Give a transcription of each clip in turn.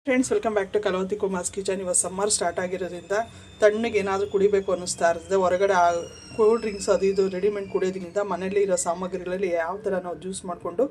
Friends, welcome back to Kalavathi Kumar's kitchen. ಇವಾಗ summer start ಆಗಿರೋದ್ರಿಂದ ತಣ್ಣಗೆ ಏನಾದರೂ ಕುಡಿಬೇಕು ಅನ್ನಿಸ್ತಾ ಇರ್ತದೆ. ಹೊರಗಡೆ ಕೂಲ್ ಡ್ರಿಂಕ್ಸ್ ಅದು ಇದು ರೆಡಿಮೇಡ್ ಕುಡಿಯೋದ್ರಿಂದ ಮನೇಲಿ ಇರೋ ಸಾಮಗ್ರಿಗಳಲ್ಲಿ ಯಾವ ಥರ ನಾವು ಜ್ಯೂಸ್ ಮಾಡಿಕೊಂಡು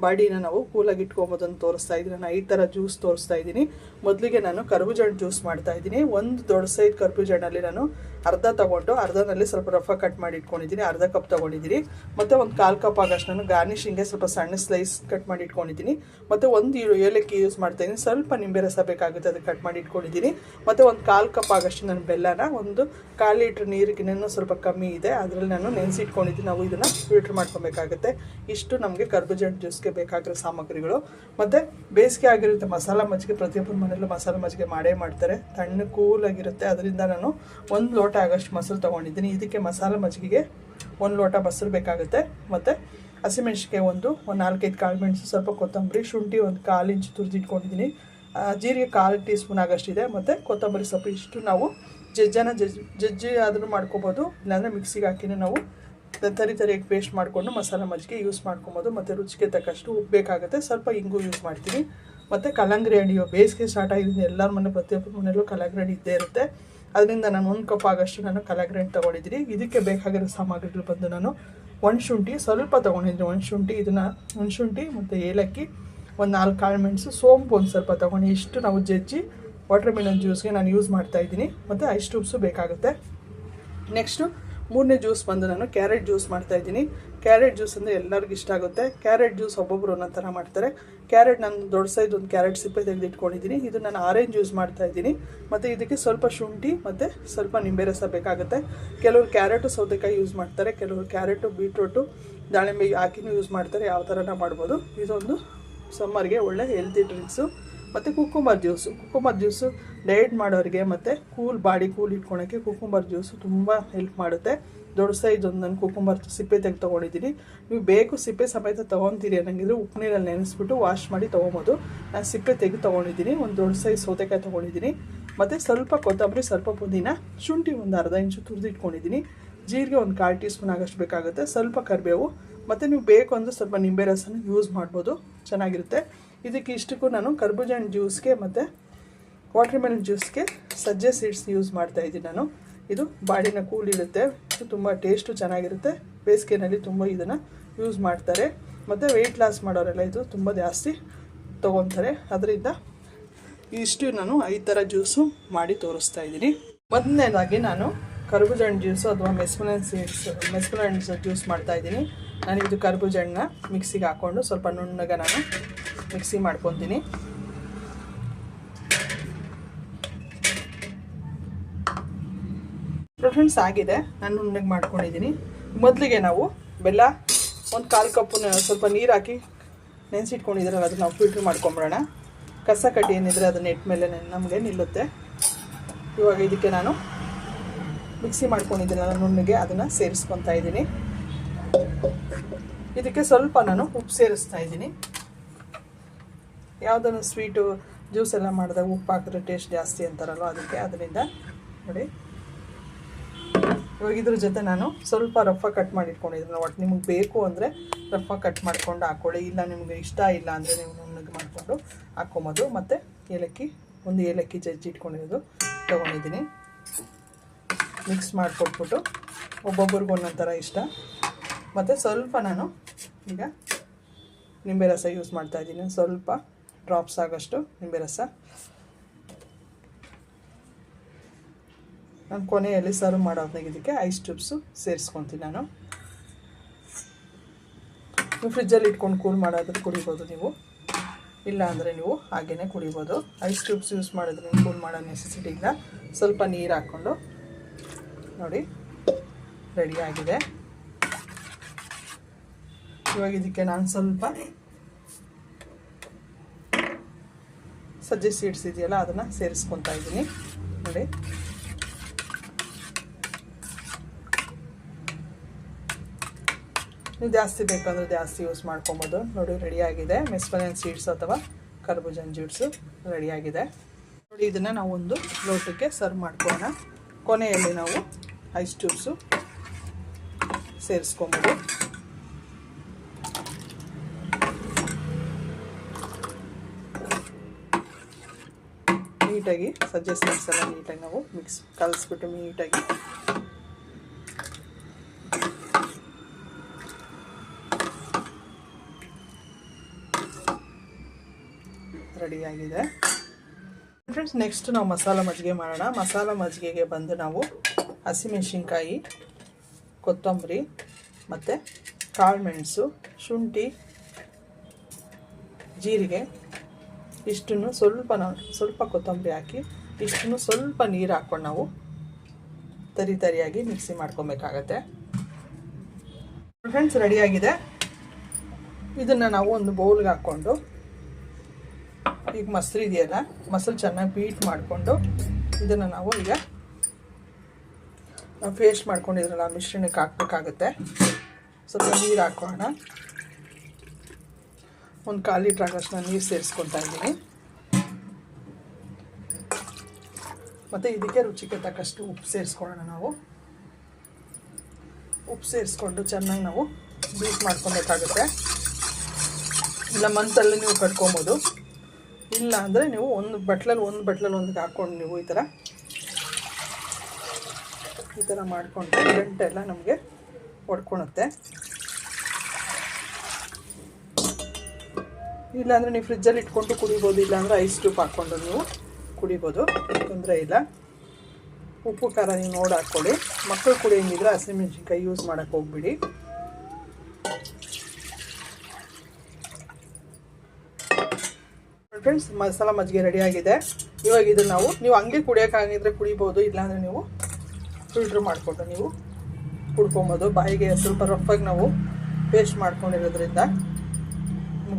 ಬಾಡಿನ ನಾವು ಕೂಲಾಗಿ ಇಟ್ಕೊಬೋದು ಅಂತ ತೋರಿಸ್ತಾ ಇದ್ದೀನಿ. ನಾನು ಈ ಥರ ಜ್ಯೂಸ್ ತೋರಿಸ್ತಾ ಇದ್ದೀನಿ. ಮೊದಲಿಗೆ ನಾನು ಕರ್ಬೂಜ ಹಣ್ಣು ಜ್ಯೂಸ್ ಮಾಡ್ತಾ ಇದ್ದೀನಿ. ಒಂದು ದೊಡ್ಡ ಸೈಜ್ ಕರ್ಬೂಜ ಹಣ್ಣಲ್ಲಿ ನಾನು ಅರ್ಧ ತೊಗೊಂಡು ಅರ್ಧನಲ್ಲಿ ಸ್ವಲ್ಪ ರಫ ಕಟ್ ಮಾಡಿ ಇಟ್ಕೊಂಡಿದ್ದೀನಿ, ಅರ್ಧ ಕಪ್ ತೊಗೊಂಡಿದ್ದೀನಿ. ಮತ್ತು ಒಂದು 1/4 ಕಪ್ ಆಗಷ್ಟು ನಾನು ಗಾರ್ನಿಷಿಂಗ್ಗೆ ಸ್ವಲ್ಪ ಸಣ್ಣ ಸ್ಲೈಸ್ ಕಟ್ ಮಾಡಿ ಇಟ್ಕೊಂಡಿದ್ದೀನಿ. ಮತ್ತು ಒಂದು ಏಲಕ್ಕಿ ಯೂಸ್ ಮಾಡ್ತಾಯಿದ್ದೀನಿ. ಸ್ವಲ್ಪ ನಿಂಬೆ ರಸ ಬೇಕಾಗುತ್ತೆ, ಅದಕ್ಕೆ ಕಟ್ ಮಾಡಿ ಇಟ್ಕೊಂಡಿದ್ದೀನಿ. ಮತ್ತು ಒಂದು 1/4 ಕಪ್ ಆಗಷ್ಟು ನಾನು ಬೆಲ್ಲನ ಒಂದು 1/4 ಲೀಟ್ರ್ ನೀರಿಗಿನ್ನೂ ಸ್ವಲ್ಪ ಕಮ್ಮಿ ಇದೆ, ಅದರಲ್ಲಿ ನಾನು ನೆನೆಸಿಟ್ಕೊಂಡಿದ್ದೀನಿ. ನಾವು ಇದನ್ನು ಫಿಲ್ಟ್ರ್ ಮಾಡ್ಕೊಬೇಕಾಗುತ್ತೆ. ಇಷ್ಟು ನಮಗೆ ಕರ್ಬೂಜ ಹಣ್ಣು ಜ್ಯೂಸ್ಗೆ ಬೇಕಾಗಿರೋ ಸಾಮಗ್ರಿಗಳು. ಮತ್ತು ಬೇಸಿಗೆ ಆಗಿರುತ್ತೆ, ಮಸಾಲ ಮಜ್ಜಿಗೆ ಪ್ರತಿಯೊಬ್ಬರ ಮನೆಯಲ್ಲೂ ಮಸಾಲ ಮಜ್ಜಿಗೆ ಮಾಡೇ ಮಾಡ್ತಾರೆ. ತಣ್ಣ ಕೂಲಾಗಿರುತ್ತೆ. ಅದರಿಂದ ನಾನು 1 ಲೋಟ ಆಗಷ್ಟು ಮೊಸರು ತೊಗೊಂಡಿದ್ದೀನಿ. ಇದಕ್ಕೆ ಮಸಾಲ ಮಜ್ಜಿಗೆಗೆ 1 ಲೋಟ ಮೊಸರು ಬೇಕಾಗುತ್ತೆ. ಮತ್ತು ಹಸಿಮೆಣ್ಸಿಕಾಯಿ ಒಂದು 4-5 ಕಾಳು ಮೆಣಸು, ಸ್ವಲ್ಪ ಕೊತ್ತಂಬರಿ, ಶುಂಠಿ ಒಂದು 1/4 ಇಂಚು ತುರಿದಿಟ್ಕೊಂಡಿದ್ದೀನಿ. ಜೀರಿಗೆ 1/4 ಟೀ ಸ್ಪೂನ್ ಆಗಷ್ಟಿದೆ. ಮತ್ತು ಕೊತ್ತಂಬರಿ ಸೊಪ್ಪು ಇಷ್ಟು ನಾವು ಜಜ್ಜಿ ಆದರೂ ಮಾಡ್ಕೊಬೋದು, ಇಲ್ಲಾಂದರೆ ಮಿಕ್ಸಿಗೆ ಹಾಕಿನೇ ನಾವು ತರಿಯಾಗಿ ಪೇಸ್ಟ್ ಮಾಡಿಕೊಂಡು ಮಸಾಲ ಮಜ್ಜಿಗೆ ಯೂಸ್ ಮಾಡ್ಕೊಬೋದು. ಮತ್ತು ರುಚಿಗೆ ತಕ್ಕಷ್ಟು ಉಪ್ಪು ಬೇಕಾಗುತ್ತೆ, ಸ್ವಲ್ಪ ಇಂಗು ಯೂಸ್ ಮಾಡ್ತೀನಿ. ಮತ್ತು ಕಲ್ಲಂಗಡಿ ಹಣ್ಣು, ಬೇಸಿಗೆ ಸ್ಟಾರ್ಟ್ ಆಗಿದ್ದು ಎಲ್ಲರ ಮನೆ ಪ್ರತಿಯೊಬ್ಬರ ಮನೆಯಲ್ಲೂ ಕಲ್ಲಂಗಡಿ ಹಣ್ಣು ಇದ್ದೇ ಇರುತ್ತೆ. ಅದರಿಂದ ನಾನು 1 ಕಪ್ ಆಗಷ್ಟು ನಾನು ಕಲ್ಲಂಗಡಿ ಹಣ್ಣು ತೊಗೊಂಡಿದ್ದೀನಿ. ಇದಕ್ಕೆ ಬೇಕಾಗಿರೋ ಸಾಮಗ್ರಿಗಳು ಬಂದು ನಾನು ಒಣಶುಂಠಿ ಸ್ವಲ್ಪ ತೊಗೊಂಡಿದ್ದೀನಿ. ಒಣಶುಂಠಿ ಮತ್ತು ಏಲಕ್ಕಿ, ಒಂದು 4 ಕಾಳು ಮೆಣಸು, ಸೋಂಪು ಒಂದು ಸ್ವಲ್ಪ ತೊಗೊಂಡು ಇಷ್ಟು ನಾವು ಜಜ್ಜಿ ವಾಟರ್ ಮೆಲನ್ ಜ್ಯೂಸ್ಗೆ ನಾನು ಯೂಸ್ ಮಾಡ್ತಾಯಿದ್ದೀನಿ. ಮತ್ತು ಐಸ್ ಟ್ಯೂಬ್ಸು ಬೇಕಾಗುತ್ತೆ. ನೆಕ್ಸ್ಟು 3ನೇ ಜ್ಯೂಸ್ ಬಂದು ನಾನು ಕ್ಯಾರೆಟ್ ಜ್ಯೂಸ್ ಮಾಡ್ತಾಯಿದ್ದೀನಿ. ಕ್ಯಾರೆಟ್ ಜ್ಯೂಸ್ ಅಂದರೆ ಎಲ್ಲರಿಗೂ ಇಷ್ಟ ಆಗುತ್ತೆ. ಕ್ಯಾರೆಟ್ ಜ್ಯೂಸ್ ಒಬ್ಬೊಬ್ಬರು ಒಂದೊಂದು ಥರ ಮಾಡ್ತಾರೆ. ಕ್ಯಾರೆಟ್ ನಾನು ದೊಡ್ಡ ಸೈಜ್ ಒಂದು ಕ್ಯಾರೆಟ್ ಸಿಪ್ಪೆ ತೆಗೆದಿಟ್ಕೊಂಡಿದ್ದೀನಿ. ಇದು ನಾನು ಆರೆಂಜ್ ಯೂಸ್ ಮಾಡ್ತಾಯಿದ್ದೀನಿ. ಮತ್ತು ಇದಕ್ಕೆ ಸ್ವಲ್ಪ ಶುಂಠಿ ಮತ್ತು ಸ್ವಲ್ಪ ನಿಂಬೆ ರಸ ಬೇಕಾಗುತ್ತೆ. ಕೆಲವರು ಕ್ಯಾರೆಟು ಸೌತೆಕಾಯಿ ಯೂಸ್ ಮಾಡ್ತಾರೆ, ಕೆಲವರು ಕ್ಯಾರೆಟು ಬೀಟ್ರೂಟು ದಾಳಿಂಬೆ ಹಾಕಿನೂ ಯೂಸ್ ಮಾಡ್ತಾರೆ. ಯಾವ ಥರನ ಮಾಡ್ಬೋದು. ಇದೊಂದು ಸಮ್ಮರ್ಗೆ ಒಳ್ಳೆ ಹೆಲ್ತಿ ಡ್ರಿಂಕ್ಸು. ಮತ್ತು ಕುಕ್ಕುಂಬರ್ ಜ್ಯೂಸು ಡಯಟ್ ಮಾಡೋರಿಗೆ ಮತ್ತು ಬಾಡಿ ಕೂಲ್ ಇಟ್ಕೊಳೋಕ್ಕೆ ಕುಕ್ಕುಂಬರ್ ಜ್ಯೂಸು ತುಂಬ ಹೆಲ್ಪ್ ಮಾಡುತ್ತೆ. ದೊಡ್ಡ ಸೈಜ್ ಒಂದು ನಾನು ಕುಕ್ಕುಂಬರ್ ಸಿಪ್ಪೆ ತೆಗೆದು ತೊಗೊಂಡಿದ್ದೀನಿ. ನೀವು ಬೇಕು ಸಿಪ್ಪೆ ಸಮೇತ ತೊಗೊತೀರಿ ಅನ್ನಂಗಿದ್ರೆ ಉಪ್ಪು ನೀರಲ್ಲಿ ನೆನೆಸ್ಬಿಟ್ಟು ವಾಶ್ ಮಾಡಿ ತೊಗೊಬೋದು. ನಾನು ಸಿಪ್ಪೆ ತೆಗೆದು ತೊಗೊಂಡಿದ್ದೀನಿ. ಒಂದು ದೊಡ್ಡ ಸೈಜ್ ಸೌತೆಕಾಯಿ ತೊಗೊಂಡಿದ್ದೀನಿ. ಮತ್ತು ಸ್ವಲ್ಪ ಕೊತ್ತಂಬರಿ, ಸ್ವಲ್ಪ ಪುದೀನ, ಶುಂಠಿ ಒಂದು ಅರ್ಧ ಇಂಚು ತುರಿದಿಟ್ಕೊಂಡಿದ್ದೀನಿ. ಜೀರಿಗೆ ಒಂದು 1/4 ಟೀ ಸ್ಪೂನ್ ಆಗಷ್ಟು ಬೇಕಾಗುತ್ತೆ. ಸ್ವಲ್ಪ ಕರಿಬೇವು, ಮತ್ತು ನೀವು ಬೇಕು ಅಂದರೆ ಸ್ವಲ್ಪ ನಿಂಬೆ ರಸನ ಯೂಸ್ ಮಾಡ್ಬೋದು, ಚೆನ್ನಾಗಿರುತ್ತೆ. ಇದಕ್ಕೆ ಇಷ್ಟಕ್ಕೂ ನಾನು ಕರ್ಬೂಜ ಹಣ್ಣು ಜ್ಯೂಸ್ಗೆ ಮತ್ತು ವಾಟರ್ ಮೆಲನ್ ಜ್ಯೂಸ್ಗೆ ಸಜ್ಜೆ ಸೀಡ್ಸ್ ಯೂಸ್ ಮಾಡ್ತಾಯಿದ್ದೀನಿ ನಾನು. ಇದು ಬಾಡಿನ ಕೂಲ್ ಇರುತ್ತೆ, ಇದು ತುಂಬ ಟೇಸ್ಟು ಚೆನ್ನಾಗಿರುತ್ತೆ. ಬೇಸಿಗೆನಲ್ಲಿ ತುಂಬ ಇದನ್ನು ಯೂಸ್ ಮಾಡ್ತಾರೆ. ಮತ್ತು ವೆಯ್ಟ್ ಲಾಸ್ ಮಾಡೋರೆಲ್ಲ ಇದು ತುಂಬ ಜಾಸ್ತಿ ತೊಗೊತಾರೆ. ಅದರಿಂದ ಇಷ್ಟು ನಾನು 5 ಥರ ಜ್ಯೂಸು ಮಾಡಿ ತೋರಿಸ್ತಾ ಇದ್ದೀನಿ. ಮೊದಲನೇದಾಗಿ ನಾನು ಕರ್ಬೂಜ ಹಣ್ಣು ಜ್ಯೂಸು ಅಥವಾ ಮೆಸ್ಮಲನ್ ಜ್ಯೂಸ್ ಮಾಡ್ತಾಯಿದ್ದೀನಿ. ನಾನು ಇದು ಕರ್ಬೂಜ ಹಣ್ಣನ್ನ ಮಿಕ್ಸಿಗೆ ಹಾಕ್ಕೊಂಡು ಸ್ವಲ್ಪ ನುಣ್ಣಗೆ ನಾನು ಮಿಕ್ಸಿ ಮಾಡ್ಕೊತೀನಿ. ಫ್ರೆಂಡ್ಸ್ ಆಗಿದೆ, ನಾನು ನುಣ್ಣಗೆ ಮಾಡ್ಕೊಂಡಿದ್ದೀನಿ. ಮೊದಲಿಗೆ ನಾವು ಬೆಲ್ಲ ಒಂದು 1/4 ಕಪ್ಪು ಸ್ವಲ್ಪ ನೀರು ಹಾಕಿ ನೆನೆಸಿಟ್ಕೊಂಡಿದ್ರೆ ಅದನ್ನು ನಾವು ಫಿಲ್ಟ್ರ್ ಮಾಡ್ಕೊಂಬಿಡೋಣ. ಕಸ ಕಡ್ಡಿ ಏನಿದ್ರೆ ಅದನ್ನ ನೆಟ್ ಮೇಲೆ ನಮಗೆ ನಿಲ್ಲುತ್ತೆ. ಇವಾಗ ಇದಕ್ಕೆ ನಾನು ಮಿಕ್ಸಿ ಮಾಡ್ಕೊಂಡಿದ್ದೀನಲ್ಲ ನುಣ್ಣಗೆ, ಅದನ್ನು ಸೇರಿಸ್ಕೊತಾ ಇದ್ದೀನಿ. ಇದಕ್ಕೆ ಸ್ವಲ್ಪ ನಾನು ಉಪ್ಪು ಸೇರಿಸ್ತಾ ಇದ್ದೀನಿ. ಯಾವುದನ್ನು ಸ್ವೀಟು ಜ್ಯೂಸ್ ಎಲ್ಲ ಮಾಡಿದಾಗ ಉಪ್ಪು ಹಾಕಿದ್ರೆ ಟೇಸ್ಟ್ ಜಾಸ್ತಿ ಅಂತಾರಲ್ವ, ಅದಕ್ಕೆ. ಅದರಿಂದ ನೋಡಿ, ಇವಾಗ ಇದ್ರ ಜೊತೆ ನಾನು ಸ್ವಲ್ಪ ರಫ ಕಟ್ ಮಾಡಿ ಇಟ್ಕೊಂಡಿದ್ದೀನಿ. ಒಟ್ಟು ನಿಮಗೆ ಬೇಕು ಅಂದರೆ ರಫ ಕಟ್ ಮಾಡ್ಕೊಂಡು ಹಾಕ್ಕೊಳ್ಳಿ, ಇಲ್ಲ ನಿಮಗೆ ಇಷ್ಟ ಇಲ್ಲ ಅಂದರೆ ನೀವು ನುಣ್ಣಗೆ ಮಾಡಿಕೊಂಡು ಹಾಕ್ಕೊಬೋದು. ಮತ್ತು ಒಂದು ಏಲಕ್ಕಿ ಜಜ್ಜಿ ಇಟ್ಕೊಂಡಿರೋದು ತೊಗೊಂಡಿದ್ದೀನಿ. ಮಿಕ್ಸ್ ಮಾಡಿಕೊಟ್ಬಿಟ್ಟು ಒಬ್ಬೊಬ್ರಿಗೆ ಒಂದೊಂದು ಥರ ಇಷ್ಟ. ಮತ್ತು ಸ್ವಲ್ಪ ನಾನು ಈಗ ನಿಂಬೆ ರಸ ಯೂಸ್ ಮಾಡ್ತಾಯಿದ್ದೀನಿ. ಸ್ವಲ್ಪ ಡ್ರಾಪ್ಸ್ ಆಗೋಷ್ಟು ನಿಂಬೆ ರಸ ನಾನು ಕೊನೆಯಲ್ಲಿ ಸರ್ವ್ ಮಾಡೋದ್ನಾಗ ಇದಕ್ಕೆ ಐಸ್ ಟ್ಯೂಬ್ಸು ಸೇರಿಸ್ಕೊತೀನಿ. ನಾನು ಫ್ರಿಜ್ಜಲ್ಲಿ ಇಟ್ಕೊಂಡು ಕೂಲ್ ಮಾಡೋದ್ರೆ ಕುಡಿಬೋದು ನೀವು, ಇಲ್ಲ ಅಂದರೆ ನೀವು ಹಾಗೇ ಕುಡಿಬೋದು. ಐಸ್ ಟ್ಯೂಬ್ಸ್ ಯೂಸ್ ಮಾಡಿದ್ರೆ ಕೂಲ್ ಮಾಡೋ ನೆಸೆಸಿಟಿ ಇಲ್ಲ. ಸ್ವಲ್ಪ ನೀರು ಹಾಕ್ಕೊಂಡು ನೋಡಿ ರೆಡಿಯಾಗಿದೆ. ಇವಾಗ ಇದಕ್ಕೆ ನಾನು ಸ್ವಲ್ಪ ಸಜ್ಜೆ ಸೀಡ್ಸ್ ಇದೆಯಲ್ಲ ಅದನ್ನು ಸೇರಿಸ್ಕೊತಾ ಇದ್ದೀನಿ. ನೋಡಿ, ನೀವು ಜಾಸ್ತಿ ಬೇಕಂದ್ರೆ ಜಾಸ್ತಿ ಯೂಸ್ ಮಾಡ್ಕೊಬೋದು. ನೋಡಿ ರೆಡಿಯಾಗಿದೆ. ಮೆಸ್ಮಲನ್ ಸೀಡ್ಸ್ ಅಥವಾ ಕರ್ಬೂಜ ಹಣ್ಣು ಜ್ಯೂಸು ರೆಡಿಯಾಗಿದೆ. ನೋಡಿ, ಇದನ್ನು ನಾವು ಒಂದು ಲೋಟಕ್ಕೆ ಸರ್ವ್ ಮಾಡ್ಕೊಳ್ಳೋಣ. ಕೊನೆಯಲ್ಲಿ ನಾವು ಐಸ್ ಟ್ಯೂಬ್ಸು ಸೇರಿಸ್ಕೊಬೋದು. ನೀಟಾಗಿ ಸಜ್ಜೆ ಸೀಡ್ಸ್ ಎಲ್ಲ ನೀಟಾಗಿ ನಾವು ಕಲಿಸ್ಬಿಟ್ಟು ನೀಟಾಗಿ ರೆಡಿಯಾಗಿದೆ ಫ್ರೆಂಡ್ಸ್. ನೆಕ್ಸ್ಟ್ ನಾವು ಮಸಾಲ ಮಜ್ಜಿಗೆ ಮಾಡೋಣ. ಮಸಾಲ ಮಜ್ಜಿಗೆಗೆ ಬಂದು ನಾವು ಹಸಿಮೆಣಸಿನ್ಕಾಯಿ, ಕೊತ್ತಂಬರಿ ಮತ್ತು ಕಾಳುಮೆಣಸು, ಶುಂಠಿ, ಜೀರಿಗೆ ಇಷ್ಟನ್ನು ಸ್ವಲ್ಪ ಕೊತ್ತಂಬರಿ ಹಾಕಿ ಇಷ್ಟನ್ನು ಸ್ವಲ್ಪ ನೀರು ಹಾಕ್ಕೊಂಡು ನಾವು ತರಿಯಾಗಿ ಮಿಕ್ಸಿ ಮಾಡ್ಕೊಬೇಕಾಗತ್ತೆ ಫ್ರೆಂಡ್ಸ್. ರೆಡಿಯಾಗಿದೆ. ಇದನ್ನು ನಾವು ಒಂದು ಬೌಲ್ಗೆ ಹಾಕ್ಕೊಂಡು ಈಗ ಮೊಸರು ಇದೆಯಲ್ಲ, ಮೊಸರು ಚೆನ್ನಾಗಿ ಬೀಟ್ ಮಾಡಿಕೊಂಡು ಇದನ್ನು ನಾವು ಈಗ ಪೇಸ್ಟ್ ಮಾಡ್ಕೊಂಡಿದ್ರಲ್ಲ ಮಿಶ್ರಣಕ್ಕೆ ಹಾಕಬೇಕಾಗುತ್ತೆ. ಸ್ವಲ್ಪ ನೀರು ಹಾಕೋಣ. ಒಂದು 1/4 ಲೀಟ್ರ್ ಆಗೋಷ್ಟು ನೀರು ಸೇರಿಸ್ಕೊತಾ ಇದ್ದೀನಿ. ಮತ್ತು ಇದಕ್ಕೆ ರುಚಿಗೆ ತಕ್ಕಷ್ಟು ಉಪ್ಪು ಸೇರಿಸ್ಕೊಳ್ಳೋಣ. ನಾವು ಉಪ್ಪು ಸೇರಿಸ್ಕೊಂಡು ಚೆನ್ನಾಗಿ ನಾವು ಬೀಟ್ ಮಾಡ್ಕೊಬೇಕಾಗುತ್ತೆ. ಇಲ್ಲ ಮಂತಲ್ಲಿ ನೀವು ಕಟ್ಕೊಬೋದು. ಇಲ್ಲ ಅಂದರೆ ನೀವು ಒಂದು ಬಟ್ಲಲ್ಲಿ ಒಂದಕ್ಕೆ ಹಾಕ್ಕೊಂಡು ನೀವು ಈ ಥರ ಮಾಡಿಕೊಂಡು ಗಂಟೆಲ್ಲ ನಮಗೆ ಒಡ್ಕೊಳುತ್ತೆ. ಇಲ್ಲಾಂದರೆ ನೀವು ಫ್ರಿಜ್ಜಲ್ಲಿ ಇಟ್ಕೊಂಡು ಕುಡಿಬೋದು. ಇಲ್ಲಾಂದರೆ ಐಸ್ ಕ್ಯೂಬ್ ಹಾಕ್ಕೊಂಡು ನೀವು ಕುಡಿಬೋದು, ತೊಂದರೆ ಇಲ್ಲ. ಉಪ್ಪು ಖಾರ ನೀವು ನೋಡಿ ಹಾಕ್ಕೊಳ್ಳಿ. ಮಕ್ಕಳು ಕುಡಿಯೋಂಗಿದ್ರೆ ಹಸಿಮೆಣಸಿನ್ಕಾಯಿ ಯೂಸ್ ಮಾಡೋಕ್ಕೆ ಹೋಗ್ಬಿಡಿ. ಫ್ರೆಂಡ್ಸ್, ಮಸಾಲ ಮಜ್ಜಿಗೆ ರೆಡಿಯಾಗಿದೆ. ಇವಾಗ ಇದನ್ನು ನೀವು ಹಂಗೆ ಕುಡಿಯೋಕ್ಕಾಗಿದ್ರೆ ಕುಡಿಬೋದು. ಇಲ್ಲಾಂದರೆ ನೀವು ಫಿಲ್ಟ್ರ್ ಮಾಡಿಕೊಂಡು ನೀವು ಕುಡ್ಕೊಬೋದು. ಬಾಯಿಗೆ ಸ್ವಲ್ಪ ರಫಾಗಿ ನಾವು ಪೇಸ್ಟ್ ಮಾಡ್ಕೊಂಡಿರೋದ್ರಿಂದ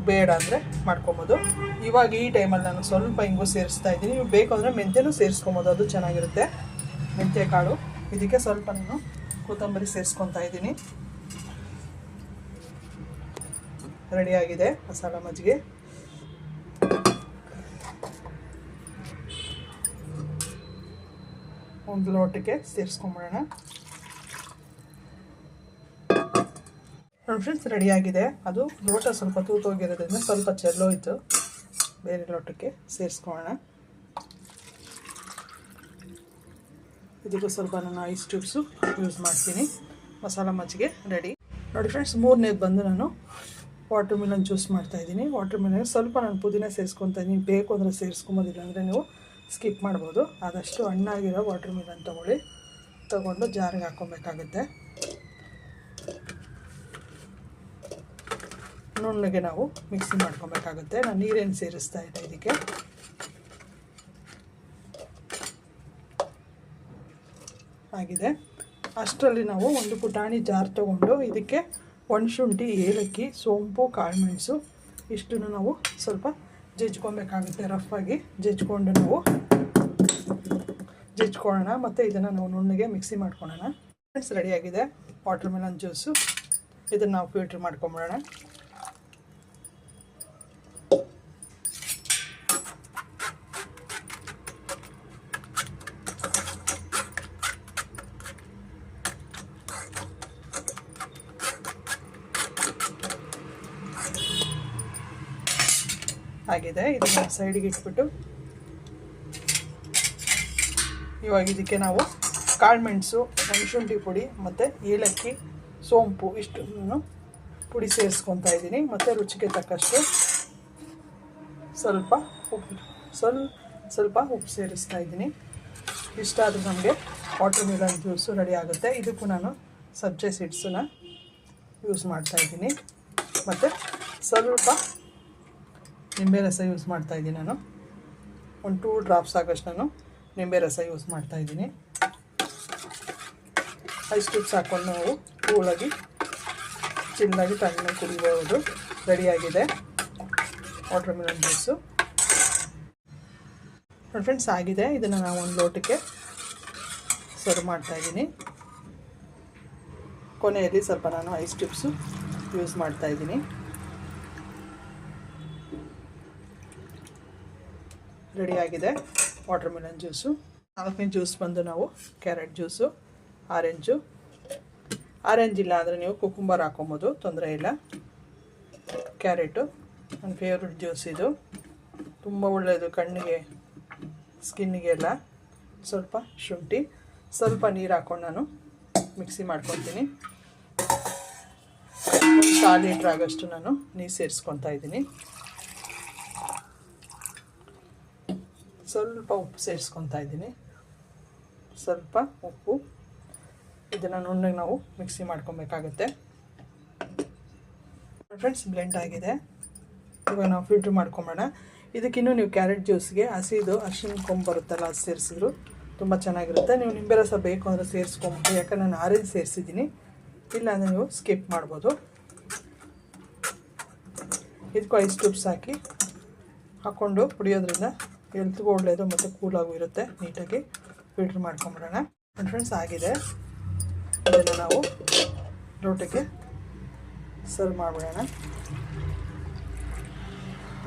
ಬೇಡ ಅಂದರೆ ಮಾಡ್ಕೊಬೋದು. ಇವಾಗ ಈ ಟೈಮಲ್ಲಿ ನಾನು ಸ್ವಲ್ಪ ಹಿಂಗು ಸೇರಿಸ್ತಾ ಇದ್ದೀನಿ. ನೀವು ಬೇಕು ಅಂದರೆ ಮೆಂತ್ಯನೂ ಸೇರಿಸ್ಕೊಬೋದು, ಅದು ಚೆನ್ನಾಗಿರುತ್ತೆ. ಮೆಂತ್ಯ ಕಾಳು. ಇದಕ್ಕೆ ಸ್ವಲ್ಪ ನಾನು ಕೊತ್ತಂಬರಿ ಸೇರಿಸ್ಕೊತಾ ಇದ್ದೀನಿ. ರೆಡಿಯಾಗಿದೆ ಮಸಾಲ ಮಜ್ಜಿಗೆ. ಒಂದು ಲೋಟಕ್ಕೆ ಸೇರಿಸ್ಕೊಂಬಿಡೋಣ. ಫ್ರೆಂಡ್ಸ್, ರೆಡಿಯಾಗಿದೆ. ಅದು ಲೋಟ ಸ್ವಲ್ಪ ತೂತೋಗಿರೋದ್ರಿಂದ ಸ್ವಲ್ಪ ಚೆಲ್ಲೋಯ್ತು. ಬೇರೆ ಲೋಟಕ್ಕೆ ಸೇರಿಸ್ಕೊಳ್ಳೋಣ. ಇದಕ್ಕೂ ಸ್ವಲ್ಪ ನಾನು ಐಸ್ ಕ್ಯೂಬ್ಸು ಯೂಸ್ ಮಾಡ್ತೀನಿ. ಮಸಾಲ ಮಜ್ಜಿಗೆ ರೆಡಿ ನೋಡಿ ಫ್ರೆಂಡ್ಸ್. 3ನೇದು ಬಂದು ನಾನು ವಾಟರ್ ಮಿಲನ್ ಜ್ಯೂಸ್ ಮಾಡ್ತಾಯಿದ್ದೀನಿ. ವಾಟರ್ ಮಿಲನ್ ಸ್ವಲ್ಪ ನಾನು ಪುದೀನ ಸೇರಿಸ್ಕೊತಾ ಇದ್ದೀನಿ. ಬೇಕು ಅಂದರೆ ಸೇರಿಸ್ಕೊಬೋದಿಲ್ಲ ಅಂದರೆ ನೀವು ಸ್ಕಿಪ್ ಮಾಡ್ಬೋದು. ಆದಷ್ಟು ಹಣ್ಣಾಗಿರೋ ವಾಟರ್ ಮಿಲನ್ ತೊಗೊಂಡು ಜಾರಿಗೆ ಹಾಕ್ಕೊಬೇಕಾಗುತ್ತೆ. ನುಣ್ಣಗೆ ನಾವು ಮಿಕ್ಸಿ ಮಾಡ್ಕೊಬೇಕಾಗುತ್ತೆ. ನಾನು ನೀರೇನು ಸೇರಿಸ್ತಾ ಇಲ್ಲ ಇದಕ್ಕೆ. ಆಗಿದೆ. ಅಷ್ಟರಲ್ಲಿ ನಾವು ಒಂದು ಪುಟಾಣಿ ಜಾರ್ ತೊಗೊಂಡು ಇದಕ್ಕೆ ಒಣಶುಂಠಿ, ಏಲಕ್ಕಿ, ಸೋಂಪು, ಕಾಳುಮೆಣಸು ಇಷ್ಟನ್ನು ನಾವು ಸ್ವಲ್ಪ ಜಜ್ಕೊಬೇಕಾಗುತ್ತೆ. ರಫಾಗಿ ಜಜ್ಕೊಂಡು ನಾವು ಜಜ್ಕೊಳ್ಳೋಣ. ಮತ್ತು ಇದನ್ನು ನಾವು ನುಣ್ಣಗೆ ಮಿಕ್ಸಿ ಮಾಡ್ಕೊಳ್ಳೋಣ. ಫ್ರೆಂಡ್ಸ್, ರೆಡಿಯಾಗಿದೆ ವಾಟರ್ ಮೆಲನ್ ಜ್ಯೂಸು. ಇದನ್ನು ನಾವು ಫಿಲ್ಟ್ರ್ ಮಾಡ್ಕೊಂಬಿಡೋಣ. ಆಗಿದೆ. ಇದನ್ನು ಸೈಡಿಗೆ ಇಟ್ಬಿಟ್ಟು ಇವಾಗ ಇದಕ್ಕೆ ನಾವು ಕಾಳುಮೆಣಸು, ಒಣಶುಂಠಿ ಪುಡಿ ಮತ್ತು ಏಲಕ್ಕಿ, ಸೋಂಪು ಇಷ್ಟನ್ನು ಪುಡಿ ಸೇರಿಸ್ಕೊತಾ ಇದ್ದೀನಿ. ಮತ್ತು ರುಚಿಗೆ ತಕ್ಕಷ್ಟು ಸ್ವಲ್ಪ ಉಪ್ಪು ಸೇರಿಸ್ತಾ ಇದ್ದೀನಿ. ಇಷ್ಟ ಆದರೆ ನಮಗೆ ವಾಟರ್ ಮಿಲನ್ ಜ್ಯೂಸು ರೆಡಿ ಆಗುತ್ತೆ. ಇದಕ್ಕೂ ನಾನು ಸಬ್ಜೆ ಸೀಡ್ಸನ್ನ ಯೂಸ್ ಮಾಡ್ತಾಯಿದ್ದೀನಿ. ಮತ್ತು ಸ್ವಲ್ಪ ನಿಂಬೆ ರಸ ಯೂಸ್ ಮಾಡ್ತಾಯಿದ್ದೀನಿ. ನಾನು ಒಂದು 2 ಡ್ರಾಪ್ಸ್ ಆಗೋಷ್ಟು ನಾನು ನಿಂಬೆ ರಸ ಯೂಸ್ ಮಾಡ್ತಾಯಿದ್ದೀನಿ. ಐಸ್ ಕ್ಯೂಬ್ಸ್ ಹಾಕ್ಕೊಂಡು ನಾವು ಕೂಲಾಗಿ ಚಿಲ್ಲಾಗಿ ತಣ್ಣಗೆ ಕುಡಿಬೋದು. ರೆಡಿಯಾಗಿದೆ ವಾಟರ್ ಮಿಲನ್ ಜ್ಯೂಸು. ಫ್ರೆಂಡ್ಸ್, ಆಗಿದೆ. ಇದನ್ನು ನಾವು ಒಂದು ಲೋಟಕ್ಕೆ ಸರ್ವ್ ಮಾಡ್ತಾಯಿದ್ದೀನಿ. ಕೊನೆಯಲ್ಲಿ ಸ್ವಲ್ಪ ನಾನು ಐಸ್ ಕ್ಯೂಬ್ಸು ಯೂಸ್ ಮಾಡ್ತಾಯಿದ್ದೀನಿ. ರೆಡಿಯಾಗಿದೆ ವಾಟರ್ ಮಿಲನ್ ಜ್ಯೂಸು. 4ನೇ ಜ್ಯೂಸ್ ಬಂದು ನಾವು ಕ್ಯಾರೆಟ್ ಜ್ಯೂಸು, ಆರೆಂಜ್ ಇಲ್ಲ ಅಂದರೆ ನೀವು ಕುಕುಂಬರ್ ಹಾಕೊಬೋದು, ತೊಂದರೆ ಇಲ್ಲ. ಕ್ಯಾರೆಟು ನನ್ನ ಫೇವ್ರೆಟ್ ಜ್ಯೂಸ್. ಇದು ತುಂಬ ಒಳ್ಳೆಯದು, ಕಣ್ಣಿಗೆ ಸ್ಕಿನ್ನಿಗೆಲ್ಲ ಸ್ವಲ್ಪ ಶುಂಠಿ, ಸ್ವಲ್ಪ ನೀರು ಹಾಕ್ಕೊಂಡು ನಾನು ಮಿಕ್ಸಿ ಮಾಡ್ಕೊತೀನಿ. 1/4 ಲೀಟ್ರ್ ಆಗೋಷ್ಟು ನಾನು ನೀರು ಸೇರಿಸ್ಕೊತಾ ಇದ್ದೀನಿ. ಸ್ವಲ್ಪ ಉಪ್ಪು ಸೇರಿಸ್ಕೊತಾ ಇದ್ದೀನಿ, ಸ್ವಲ್ಪ ಉಪ್ಪು. ಇದನ್ನು ನುಣ್ಣಗೆ ನಾವು ಮಿಕ್ಸಿ ಮಾಡ್ಕೊಬೇಕಾಗುತ್ತೆ. ಫ್ರೆಂಡ್ಸ್, ಬ್ಲೆಂಡ್ ಆಗಿದೆ. ಇವಾಗ ನಾವು ಫಿಲ್ಟ್ರ್ ಮಾಡ್ಕೊಂಬೋಣ. ಇದಕ್ಕಿನ್ನೂ ನೀವು ಕ್ಯಾರೆಟ್ ಜ್ಯೂಸ್ಗೆ ಹಸಿದು ಅರಿಶಿನ ಕೊಂಬು ಬರುತ್ತಲ್ಲ, ಅದು ಸೇರಿಸಿದ್ರು ತುಂಬ ಚೆನ್ನಾಗಿರುತ್ತೆ. ನೀವು ನಿಂಬೆ ರಸ ಬೇಕು ಅಂದರೆ ಸೇರಿಸ್ಕೊಂಬೋದು, ಯಾಕಂದ್ರೆ ನಾನು ಆರೆಂಜ್ ಸೇರಿಸಿದ್ದೀನಿ. ಇಲ್ಲ ಅಂದರೆ ನೀವು ಸ್ಕಿಪ್ ಮಾಡ್ಬೋದು. ಇದಕ್ಕೂ ಐಸ್ ಕ್ಯೂಬ್ಸ್ ಹಾಕ್ಕೊಂಡು ಕುಡಿಯೋದ್ರಿಂದ ಹೆಲ್ತ್ಗೂ ಒಳ್ಳೆಯದು ಮತ್ತು ಕೂಲಾಗೂ ಇರುತ್ತೆ. ನೀಟಾಗಿ ಫಿಲ್ಟ್ರ್ ಮಾಡ್ಕೊಂಬಿಡೋಣ. ಫ್ರೆಂಡ್ಸ್, ಆಗಿದೆ. ಇದನ್ನು ನಾವು ಲೋಟಕ್ಕೆ ಸರ್ವ್ ಮಾಡಿಬಿಡೋಣ.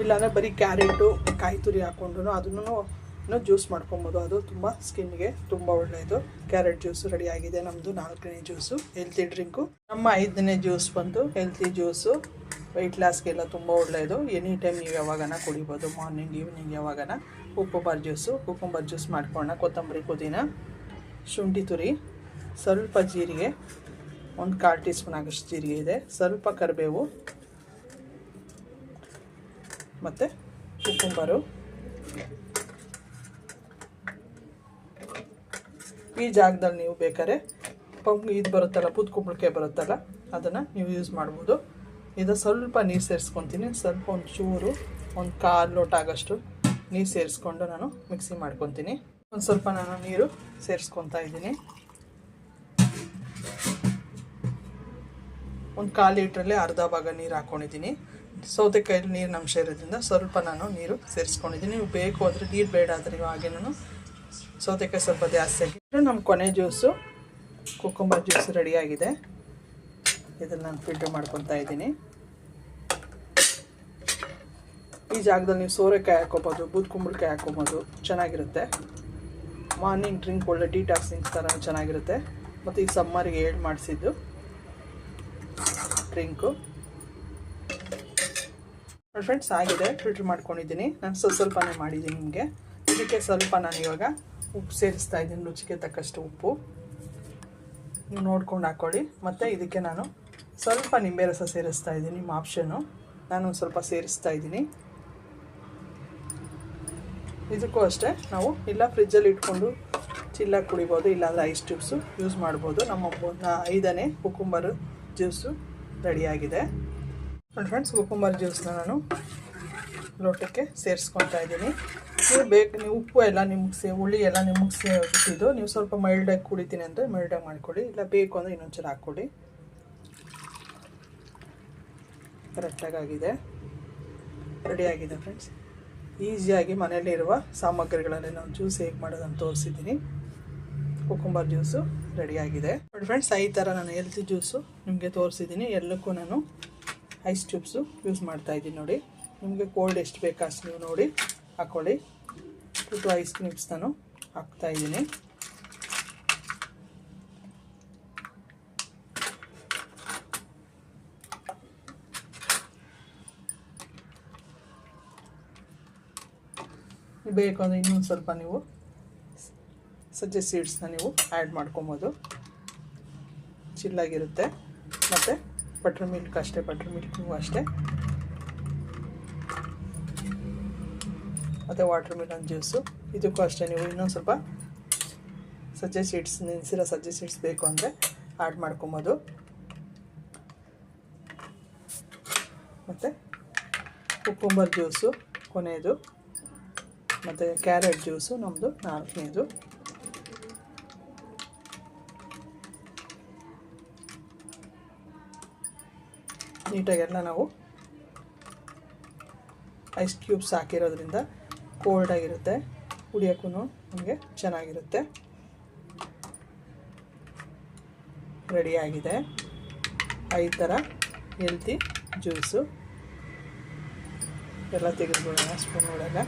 ಇಲ್ಲಾಂದರೆ ಬರೀ ಕ್ಯಾರೆಟು, ಕಾಯಿ ತುರಿ ಹಾಕ್ಕೊಂಡು ಅದನ್ನು ಜ್ಯೂಸ್ ಮಾಡ್ಕೊಬೋದು. ಅದು ತುಂಬ ಸ್ಕಿನ್ಗೆ ತುಂಬ ಒಳ್ಳೆಯದು. ಕ್ಯಾರೆಟ್ ಜ್ಯೂಸು ರೆಡಿ ಆಗಿದೆ. ನಮ್ಮದು 4ನೇ ಜ್ಯೂಸು, ಹೆಲ್ತಿ ಡ್ರಿಂಕು. ನಮ್ಮ 5ನೇ ಜ್ಯೂಸ್ ಬಂದು ಹೆಲ್ತಿ ಜ್ಯೂಸು, ವೆಯ್ಟ್ ಲಾಸ್ಗೆಲ್ಲ ತುಂಬ ಒಳ್ಳೆಯದು. ಎನಿ ಟೈಮ್ ನೀವು ಯಾವಾಗನ ಕುಡಿಬೋದು, ಮಾರ್ನಿಂಗ್ ಈವ್ನಿಂಗ್ ಯಾವಾಗನ. ಕುಕುಂಬರ್ ಜ್ಯೂಸ್ ಮಾಡ್ಕೊಳ್ಳೋಣ. ಕೊತ್ತಂಬರಿ, ಪುದೀನ, ಶುಂಠಿ ತುರಿ, ಸ್ವಲ್ಪ ಜೀರಿಗೆ, 1/4 ಟೀ ಸ್ಪೂನ್ ಆಗೋಷ್ಟು ಜೀರಿಗೆ ಇದೆ, ಸ್ವಲ್ಪ ಕರಿಬೇವು ಮತ್ತು ಕುಕುಂಬರು. ಈ ಜಾಗದಲ್ಲಿ ನೀವು ಬೇಕಾದ್ರೆ ಇದು ಬರುತ್ತಲ್ಲ, ಬೂದ್ಕುಂಬಳಕಾಯಿ ಬರುತ್ತಲ್ಲ, ಅದನ್ನು ನೀವು ಯೂಸ್ ಮಾಡ್ಬೋದು. ಇದು ಸ್ವಲ್ಪ ನೀರು ಸೇರಿಸ್ಕೊತೀನಿ. ಸ್ವಲ್ಪ ಒಂಚೂರು 1/4 ಲೋಟ ಆಗೋಷ್ಟು ನೀರು ಸೇರಿಸ್ಕೊಂಡು ನಾನು ಮಿಕ್ಸಿ ಮಾಡ್ಕೊತೀನಿ. ಒಂದು ಸ್ವಲ್ಪ ನಾನು ನೀರು ಸೇರಿಸ್ಕೊತಾ ಇದ್ದೀನಿ. 1/4 ಲೀಟ್ರಲ್ಲಿ ಅರ್ಧ ಭಾಗ ನೀರು ಹಾಕ್ಕೊಂಡಿದ್ದೀನಿ. ಸೌತೆಕಾಯಲ್ಲಿ ನೀರಿನ ಅಂಶ ಇರೋದ್ರಿಂದ ಸ್ವಲ್ಪ ನಾನು ನೀರು ಸೇರಿಸ್ಕೊಂಡಿದ್ದೀನಿ. ನೀವು ಬೇಕು ಅಂದರೆ, ನೀರು ಬೇಡ ಆದರೆ ನೀವು ಹಾಗೆ ನಾನು ಸೌತೆಕಾಯಿ ಸ್ವಲ್ಪ ಜಾಸ್ತಿ ಹಾಕಿದ್ರೆ. ನಮ್ಮ ಕೊನೆ ಜ್ಯೂಸು, ಕುಕುಂಬರ್ ಜ್ಯೂಸ್ ರೆಡಿಯಾಗಿದೆ. ಇದನ್ನು ನಾನು ಫಿಲ್ಟರ್ ಮಾಡ್ಕೊತಾ ಇದ್ದೀನಿ. ಈ ಜಾಗದಲ್ಲಿ ನೀವು ಸೋರೆಕಾಯಿ ಹಾಕ್ಕೊಬೋದು, ಬೂದ್ಕುಂಬಳಕಾಯಿ ಹಾಕ್ಕೊಬೋದು, ಚೆನ್ನಾಗಿರುತ್ತೆ. ಮಾರ್ನಿಂಗ್ ಡ್ರಿಂಕ್ ಒಳ್ಳೆ ಡಿಟಾಕ್ಸಿಂಗ್ಸ್ ಥರ ಚೆನ್ನಾಗಿರುತ್ತೆ. ಮತ್ತು ಈ ಸಮ್ಮರಿಗೆ ಏಡ್ ಮಾಡಿಸಿದ್ದು ಡ್ರಿಂಕು. ಫ್ರೆಂಡ್ಸ್, ಆಗಿದೆ. ಫಿಲ್ಟ್ರ್ ಮಾಡ್ಕೊಂಡಿದ್ದೀನಿ. ನಾನು ಸ್ವಲ್ಪನೇ ಮಾಡಿದ್ದೀನಿ ನಿಮಗೆ. ಇದಕ್ಕೆ ಸ್ವಲ್ಪ ನಾನು ಇವಾಗ ಉಪ್ಪು ಸೇರಿಸ್ತಾ ಇದ್ದೀನಿ, ರುಚಿಗೆ ತಕ್ಕಷ್ಟು ಉಪ್ಪು ನೀವು ನೋಡ್ಕೊಂಡು ಹಾಕ್ಕೊಳ್ಳಿ. ಮತ್ತು ಇದಕ್ಕೆ ನಾನು ಸ್ವಲ್ಪ ನಿಂಬೆ ರಸ ಸೇರಿಸ್ತಾ ಇದ್ದೀನಿ, ನಿಮ್ಮ ಆಪ್ಷನ್ನು. ನಾನು ಸ್ವಲ್ಪ ಸೇರಿಸ್ತಾ ಇದ್ದೀನಿ. ಇದಕ್ಕೂ ಅಷ್ಟೇ ನಾವು ಇಲ್ಲ ಫ್ರಿಜ್ಜಲ್ಲಿ ಇಟ್ಕೊಂಡು ಚಿಲ್ಲಾಗಿ ಕುಡಿಬೋದು, ಇಲ್ಲಾಂದರೆ ಐಸ್ ಟ್ಯೂಬ್ಸು ಯೂಸ್ ಮಾಡ್ಬೋದು. ನಮ್ಮ 5ನೇ ಕುಕುಂಬರ್ ಜ್ಯೂಸು ರೆಡಿಯಾಗಿದೆ. ಫ್ರೆಂಡ್ಸ್, ಕುಕುಂಬರ್ ಜ್ಯೂಸನ್ನ ನಾನು ಲೋಟಕ್ಕೆ ಸೇರಿಸ್ಕೊತಾ ಇದ್ದೀನಿ. ನೀವು ಉಪ್ಪು ಎಲ್ಲ ನಿಮಗೆ ಹುಳಿ ಎಲ್ಲ ನಿಮಗೆ ಬಿಟ್ಟಿದ್ದು, ನೀವು ಸ್ವಲ್ಪ ಮೈಲ್ಡಾಗಿ ಕುಡಿತೀನಿ ಅಂದರೆ ಮೈಲ್ಡಾಗಿ ಮಾಡಿಕೊಡಿ, ಇಲ್ಲ ಬೇಕು ಅಂದರೆ ಇನ್ನೊಂಚೂರು ಹಾಕ್ಕೊಡಿ. ಕರೆಕ್ಟಾಗಿದೆ, ರೆಡಿಯಾಗಿದೆ. ಫ್ರೆಂಡ್ಸ್, ಈಸಿಯಾಗಿ ಮನೆಯಲ್ಲಿರುವ ಸಾಮಗ್ರಿಗಳಲ್ಲಿ ನಾವು ಜ್ಯೂಸ್ ಹೇಗೆ ಮಾಡೋದಂತ ತೋರಿಸಿದ್ದೀನಿ. ಕುಕುಂಬರ್ ಜ್ಯೂಸು ರೆಡಿಯಾಗಿದೆ. ಫ್ರೆಂಡ್ಸ್, ಈ ಥರ ನಾನು ಹೆಲ್ತಿ ಜ್ಯೂಸು ನಿಮಗೆ ತೋರಿಸಿದ್ದೀನಿ. ಎಲ್ಲಕ್ಕೂ ನಾನು ಐಸ್ ಟ್ಯೂಬ್ಸು ಯೂಸ್ ಮಾಡ್ತಾಯಿದ್ದೀನಿ. ನೋಡಿ, ನಿಮಗೆ ಕೋಲ್ಡ್ ಎಷ್ಟು ಬೇಕು ಅಷ್ಟು ನೀವು ನೋಡಿ ಹಾಕ್ಕೊಳ್ಳಿ. 2 ಐಸ್ ಕ್ಯೂಬ್ಸ್ ನಾನು ಹಾಕ್ತಾಯಿದ್ದೀನಿ. ಬೇಕು ಅಂದರೆ ಇನ್ನೊಂದು ಸ್ವಲ್ಪ ನೀವು ಸಜ್ಜೆ ಸೀಡ್ಸ್ನ ನೀವು ಆ್ಯಡ್ ಮಾಡ್ಕೊಬೋದು, ಚಿಲ್ಲಾಗಿರುತ್ತೆ. ಮತ್ತು ಬಟರ್ ಮಿಲ್ಕ್ ಅಷ್ಟೇ, ಬಟರ್ ಮಿಲ್ಕು ಅಷ್ಟೇ. ಮತ್ತು ವಾಟರ್ ಮಿಲನ್ ಜ್ಯೂಸು, ಇದಕ್ಕೂ ಅಷ್ಟೇ ನೀವು ಇನ್ನೊಂದು ಸ್ವಲ್ಪ ಸಜ್ಜೆ ಸೀಡ್ಸ್, ನೆನೆಸಿರೋ ಸಜ್ಜೆ ಸೀಡ್ಸ್ ಬೇಕು ಅಂದರೆ ಆ್ಯಡ್ ಮಾಡ್ಕೊಬೋದು. ಮತ್ತು ಕುಕುಂಬರ್ ಜ್ಯೂಸು ಕೊನೆಯದು, ಮತ್ತು ಕ್ಯಾರೆಟ್ ಜ್ಯೂಸು ನಮ್ಮದು 4ನೇದು. ನೀಟಾಗೆಲ್ಲ ನಾವು ಐಸ್ ಕ್ಯೂಬ್ಸ್ ಹಾಕಿರೋದ್ರಿಂದ ಕೋಲ್ಡಾಗಿರುತ್ತೆ, ಕುಡಿಯೋಕ್ಕೂ ನಮಗೆ ಚೆನ್ನಾಗಿರುತ್ತೆ. ರೆಡಿಯಾಗಿದೆ 5 ಥರ ಹೆಲ್ತಿ ಜ್ಯೂಸು. ಎಲ್ಲ ತೆಗೆದುಕೊಳ್ಳೋಣ ಸ್ಪೂನ್ ಒಳಗೆ.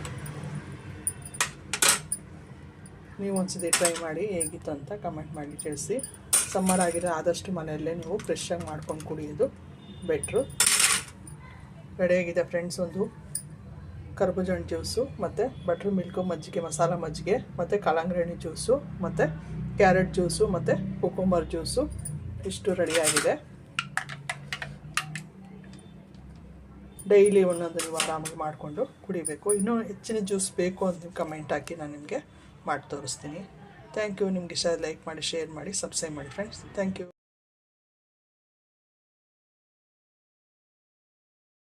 ನೀವು ಒಂದ್ಸತಿ ಟ್ರೈ ಮಾಡಿ ಹೇಗಿತ್ತು ಅಂತ ಕಮೆಂಟ್ ಮಾಡಿ ತಿಳಿಸಿ. ಸಮ್ಮರ್ ಆಗಿರೋ ಆದಷ್ಟು ಮನೆಯಲ್ಲೇ ನೀವು ಫ್ರೆಶ್ಶಾಗಿ ಮಾಡ್ಕೊಂಡು ಕುಡಿಯೋದು ಬೆಟ್ರು. ರೆಡಿಯಾಗಿದೆ ಫ್ರೆಂಡ್ಸ್, ಒಂದು ಕರ್ಬೂಜ ಹಣ್ಣು ಜ್ಯೂಸು ಮತ್ತು ಬಟ್ರ್ ಮಿಲ್ಕು ಮಜ್ಜಿಗೆ ಮಸಾಲ ಮಜ್ಜಿಗೆ ಮತ್ತು ಕಲ್ಲಂಗಡಿ ಹಣ್ಣು ಜ್ಯೂಸು ಮತ್ತು ಕ್ಯಾರೆಟ್ ಜ್ಯೂಸು ಮತ್ತು ಕುಕುಂಬರ್ ಜ್ಯೂಸು ಇಷ್ಟು ರೆಡಿಯಾಗಿದೆ. ಡೈಲಿ ಒಂದೊಂದು ನೀವು ಆರಾಮಾಗಿ ಮಾಡಿಕೊಂಡು ಕುಡಿಬೇಕು. ಇನ್ನೂ ಹೆಚ್ಚಿನ ಜ್ಯೂಸ್ ಬೇಕು ಅಂತ ನೀವು ಕಮೆಂಟ್ ಹಾಕಿ, ನಾನು ನಿಮಗೆ ಮಾಡಿ ತೋರಿಸ್ತೀನಿ. Thank you. ನಿಮ್ಗೆ ಇಷ್ಟ ಲೈಕ್ ಮಾಡಿ, ಶೇರ್ ಮಾಡಿ, ಸಬ್ಸ್ಕ್ರೈಬ್ ಮಾಡಿ ಫ್ರೆಂಡ್ಸ್. Thank you.